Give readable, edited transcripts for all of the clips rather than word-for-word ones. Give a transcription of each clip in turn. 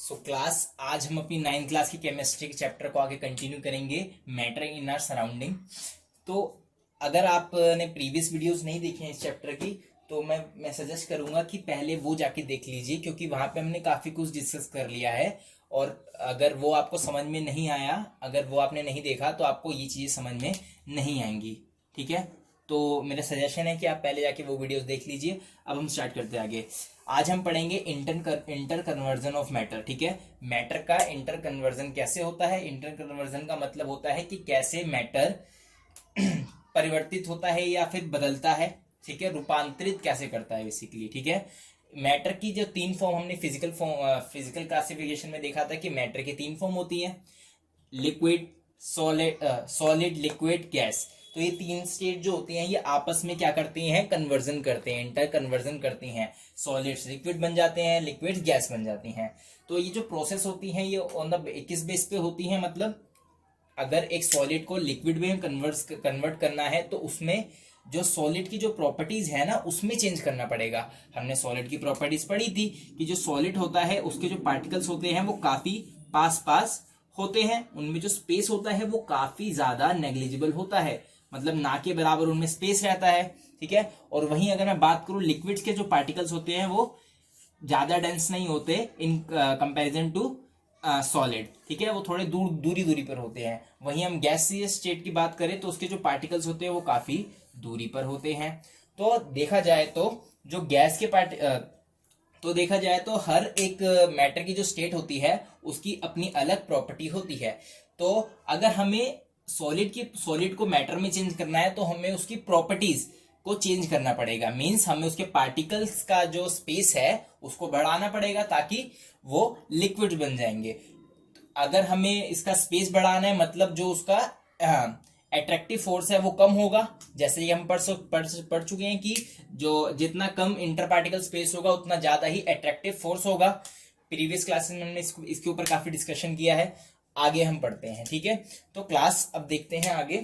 Class आज हम अपनी 9th क्लास की केमिस्ट्री के चैप्टर को आगे कंटिन्यू करेंगे, मैटर इन आवर सराउंडिंग। तो अगर आपने प्रीवियस वीडियोस नहीं देखे हैं इस चैप्टर की, तो मैं सजेस्ट करूंगा कि पहले वो जाके देख लीजिए, क्योंकि वहां पे हमने काफी कुछ डिस्कस कर लिया है। और अगर वो आपको समझ में नहीं आया, अगर वो आपने नहीं देखा, तो आपको ये चीजें समझ में नहीं आएंगी। ठीक है, तो मेरा सजेशन है कि आप पहले जाके वो वीडियोस देख लीजिए। अब हम स्टार्ट करते हैं आगे। आज हम पढ़ेंगे इंटर कन्वर्जन ऑफ मैटर। ठीक है, मैटर का इंटर कन्वर्जन कैसे होता है। इंटर कन्वर्जन का मतलब होता है कि कैसे मैटर परिवर्तित होता है या फिर बदलता है। ठीक है, रूपांतरित कैसे करता है बेसिकली। ठीक है, मैटर की जो 3 फॉर्म हमने फिजिकल क्लासिफिकेशन में देखा था कि मैटर की 3 फॉर्म होती है, लिक्विड, सॉलिड, लिक्विड, गैस। तो ये 3 स्टेट जो होती हैं ये आपस में क्या करती हैं, कन्वर्जन करते हैं, इंटर कन्वर्जन करती हैं। सॉलिड्स लिक्विड बन जाते हैं, लिक्विड गैस बन जाती हैं। तो ये जो प्रोसेस होती है ये ऑन द किस बेस पे होती है, मतलब अगर एक सॉलिड को लिक्विड में कन्वर्ट करना है तो उसमें जो सॉलिड की जो प्रॉपर्टीज है ना, उसमें चेंज करना पड़ेगा। हमने सॉलिड की प्रॉपर्टीज पढ़ी थी कि जो सॉलिड होता है उसके जो पार्टिकल्स होते हैं वो काफी पास पास होते हैं, उनमें जो स्पेस होता है वो काफी ज्यादा नेग्लिजिबल होता है, मतलब ना के बराबर उनमें स्पेस रहता है। ठीक है, और वहीं अगर मैं बात करूं लिक्विड्स के जो पार्टिकल्स होते हैं वो ज्यादा डेंस नहीं होते इन कंपैरिजन टू सॉलिड। ठीक है, वो थोड़े दूरी पर होते हैं। वहीं हम गैसियस स्टेट की बात करें तो उसके जो पार्टिकल्स होते हैं वो काफी दूरी पर होते हैं। तो देखा जाए तो जो गैस के तो देखा जाए तो हर एक मैटर की जो स्टेट होती है उसकी अपनी अलग प्रॉपर्टी होती है। तो अगर हमें सॉलिड को मैटर में चेंज करना है तो हमें उसकी प्रॉपर्टीज को चेंज करना पड़ेगा। मींस हमें उसके पार्टिकल्स का जो स्पेस है उसको बढ़ाना पड़ेगा ताकि वो लिक्विड बन जाएंगे। अगर हमें इसका स्पेस बढ़ाना है मतलब जो उसका अट्रैक्टिव फोर्स है वो कम होगा। जैसे कि हम पढ़ चुके हैं कि जो जितना कम इंटर पार्टिकल स्पेस होगा उतना ज्यादा ही अट्रैक्टिव फोर्स होगा। प्रीवियस क्लासेस में हमने इसके ऊपर काफी डिस्कशन किया है। आगे हम पढ़ते हैं। ठीक है, तो क्लास अब देखते हैं आगे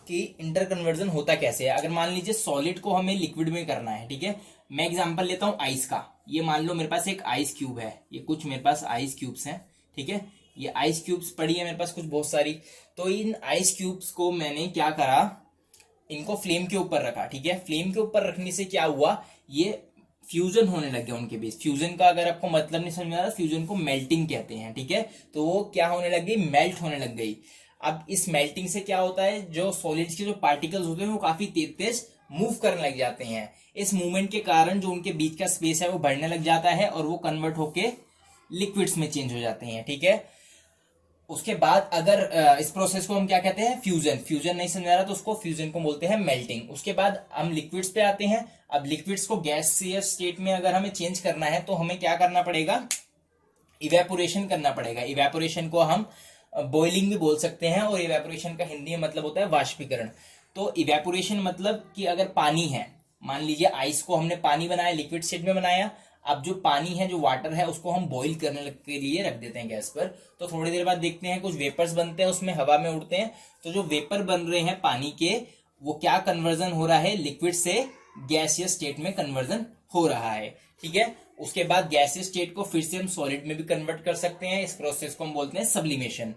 कि इंटर कन्वर्जन होता कैसे है। अगर मान लीजिए सॉलिड को हमें लिक्विड में करना है, ठीक है, मैं एग्जांपल लेता हूं आइस का। ये मान लो मेरे पास एक आइस क्यूब है, ये कुछ मेरे पास आइस क्यूब्स हैं। ठीक है, ये आइस क्यूब्स पड़ी है मेरे पास कुछ बहुत सारी। तो इन आइस क्यूब्स को मैंने क्या करा, इनको फ्लेम के ऊपर रखा। ठीक है, फ्लेम के ऊपर रखने से क्या हुआ, ये फ्यूजन होने लग गया उनके बीच। फ्यूजन का अगर आपको मतलब नहीं समझ में आ रहा, फ्यूजन को मेल्टिंग कहते हैं। ठीक है, तो वो क्या होने लग गई, मेल्ट होने लग गई। अब इस मेल्टिंग से क्या होता है, जो सॉलिड्स के जो पार्टिकल्स होते हैं वो काफी तेज तेज मूव करने लग जाते हैं। इस मूवमेंट के कारण जो उनके बीच का स्पेस है वो बढ़ने लग जाता है और वो कन्वर्ट होके लिक्विड्स में चेंज हो जाते हैं। ठीक है, उसके बाद अगर इस प्रोसेस को हम क्या कहते हैं, फ्यूजन नहीं समझ आ रहा तो उसको फ्यूजन को बोलते हैं मेल्टिंग। उसके बाद हम लिक्विड्स पे आते हैं। अब लिक्विड्स को गैसियस स्टेट में अगर हमें चेंज करना है तो हमें क्या करना पड़ेगा, इवेपोरेशन करना पड़ेगा। इवेपोरेशन को हम बॉइलिंग भी बोल सकते हैं और इवेपोरेशन का हिंदी में मतलब होता है वाष्पीकरण। तो इवेपोरेशन मतलब कि अगर पानी है, मान लीजिए आइस को हमने पानी बनाया, लिक्विड स्टेट में बनाया। अब जो पानी है, जो वाटर है, उसको हम बॉईल करने के लिए रख देते हैं गैस पर। तो थोड़ी देर बाद देखते हैं कुछ वेपर्स बनते हैं, उसमें हवा में उड़ते हैं। तो जो वेपर बन रहे हैं पानी के, वो क्या कन्वर्जन हो रहा है, लिक्विड से गैसियस स्टेट में कन्वर्जन हो रहा है। ठीक है, उसके बाद गैसियस स्टेट को फिर से हम सॉलिड में भी कन्वर्ट कर सकते हैं। इस प्रोसेस को हम बोलते हैं सब्लिमेशन।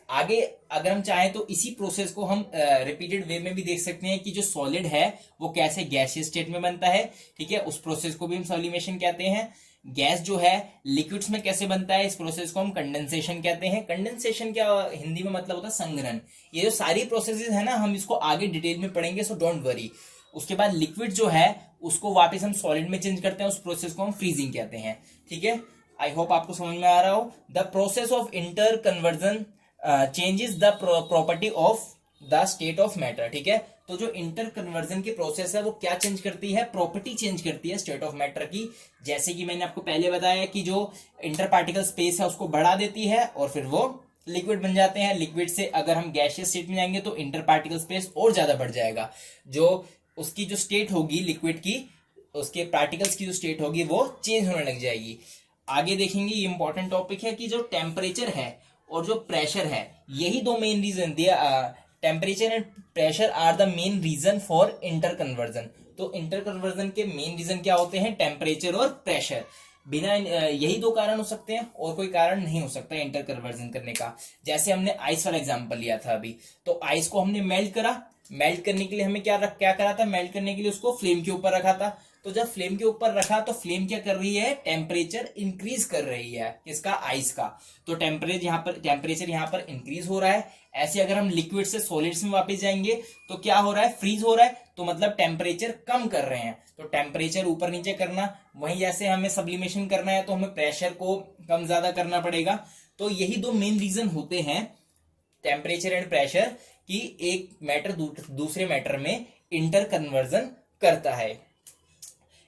आगे अगर हम चाहें तो इसी प्रोसेस को हम रिपीटेड वे में भी देख सकते हैं कि जो सॉलिड है वो कैसे गैसियस स्टेट में बनता है। ठीक है, उस प्रोसेस को भी हम सब्लिमेशन कहते हैं। गैस जो है लिक्विड्स में कैसे बनता है, इस प्रोसेस को हम कंडेंसेशन कहते हैं। कंडेंसेशन क्या हिंदी में मतलब होता है संघनन। ये जो सारी प्रोसेसेस है ना, हम इसको आगे डिटेल में पढ़ेंगे, सो डोंट वरी। उसके बाद लिक्विड जो है उसको वापस हम सॉलिड में चेंज करते हैं, उस प्रोसेस को हम फ्रीजिंग कहते हैं। ठीक है, आई होप आपको समझ में आ रहा हो। The process of inter conversion changes the property of the state of matter. ठीक है, तो जो इंटर कन्वर्जन की प्रोसेस है वो क्या चेंज करती है, प्रॉपर्टी चेंज करती है स्टेट ऑफ मैटर की। जैसे कि मैंने आपको पहले बताया कि जो इंटर पार्टिकल स्पेस है उसको बढ़ा देती है और फिर वो लिक्विड बन जाते हैं। लिक्विड से अगर हम गैसियस स्टेट में जाएंगे तो इंटर पार्टिकल स्पेस और ज्यादा बढ़ जाएगा। जो उसकी जो स्टेट होगी लिक्विड की, उसके पार्टिकल्स की जो स्टेट होगी वो चेंज होने लग जाएगी। आगे देखेंगे, ये इंपॉर्टेंट टॉपिक है कि जो टेम्परेचर है और जो प्रेशर है, यही दो मेन रीजन दिया। Temperature and pressure are the main reason for inter conversion. तो इंटर कन्वर्जन के मेन रीजन क्या होते हैं, टेम्परेचर और प्रेशर। बिना यही दो कारण हो सकते हैं और कोई कारण नहीं हो सकता इंटर कन्वर्जन करने का। जैसे हमने आइस वाला एग्जांपल लिया था अभी, तो आइस को हमने मेल्ट करा, मेल्ट करने के लिए हमें क्या करा था, मेल्ट करने के लिए उसको फ्लेम के ऊपर रखा था। तो जब फ्लेम के ऊपर रखा तो फ्लेम क्या कर रही है, टेम्परेचर इंक्रीज कर रही है, किसका, आइस का। तो टेम्परेचर यहाँ पर इंक्रीज हो रहा है। ऐसे अगर हम लिक्विड से सॉलिड्स में वापस जाएंगे तो क्या हो रहा है, फ्रीज हो रहा है, तो मतलब टेम्परेचर कम कर रहे हैं। तो टेम्परेचर ऊपर नीचे करना, वहीं जैसे हमें सब्लिमेशन करना है तो हमें प्रेशर को कम ज्यादा करना पड़ेगा। तो यही दो मेन रीजन होते हैं, टेम्परेचर एंड प्रेशर, कि एक मैटर दूसरे मैटर में इंटर कन्वर्जन करता है।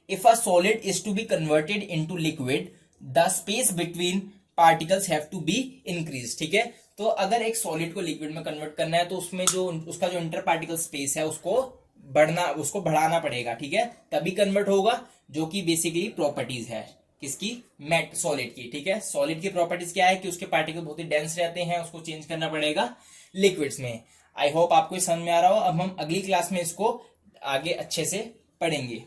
If a solid is to be converted into liquid, the space between particles have to be increased। ठीक है, तो अगर एक सॉलिड को लिक्विड में कन्वर्ट करना है तो उसमें जो उसका जो इंटर पार्टिकल स्पेस है उसको बढ़ाना पड़ेगा। ठीक है, तभी कन्वर्ट होगा, जो कि बेसिकली प्रॉपर्टीज है किसकी, सॉलिड की। ठीक है, सॉलिड की प्रॉपर्टीज क्या है कि उसके पार्टिकल बहुत ही डेंस रहते हैं, उसको चेंज करना पड़ेगा लिक्विड्स में। आई होप आपको समझ में आ रहा हो। अब हम अगली क्लास में इसको आगे अच्छे से पढ़ेंगे।